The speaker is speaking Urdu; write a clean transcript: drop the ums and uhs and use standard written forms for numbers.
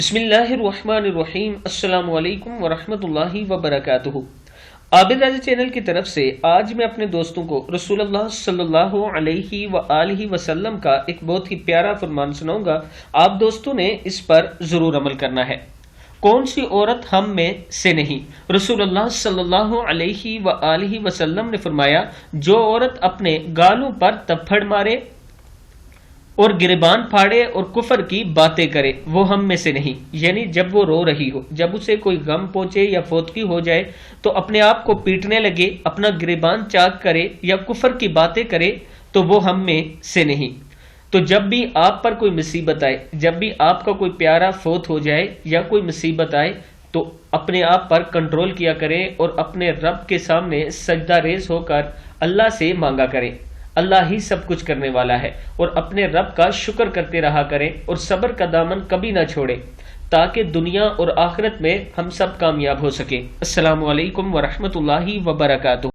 بسم اللہ الرحمن الرحیم۔ السلام علیکم ورحمۃ اللہ وبرکاتہ۔ عابد راضی چینل کی طرف سے آج میں اپنے دوستوں کو رسول اللہ صلی اللہ علیہ وآلہ وسلم کا ایک بہت ہی پیارا فرمان سناؤں گا۔ آپ دوستوں نے اس پر ضرور عمل کرنا ہے۔ کون سی عورت ہم میں سے نہیں؟ رسول اللہ صلی اللہ علیہ وآلہ وسلم نے فرمایا، جو عورت اپنے گالوں پر تپھڑ مارے اور گریبان پھاڑے اور کفر کی باتیں کرے وہ ہم میں سے نہیں۔ یعنی جب وہ رو رہی ہو، جب اسے کوئی غم پہنچے یا فوتگی ہو جائے تو اپنے آپ کو پیٹنے لگے، اپنا گریبان چاک کرے یا کفر کی باتیں کرے تو وہ ہم میں سے نہیں۔ تو جب بھی آپ پر کوئی مصیبت آئے، جب بھی آپ کا کوئی پیارا فوت ہو جائے یا کوئی مصیبت آئے تو اپنے آپ پر کنٹرول کیا کریں اور اپنے رب کے سامنے سجدہ ریز ہو کر اللہ سے مانگا کریں۔ اللہ ہی سب کچھ کرنے والا ہے، اور اپنے رب کا شکر کرتے رہا کریں اور صبر کا دامن کبھی نہ چھوڑیں تاکہ دنیا اور آخرت میں ہم سب کامیاب ہو سکیں۔ السلام علیکم ورحمۃ اللہ وبرکاتہ۔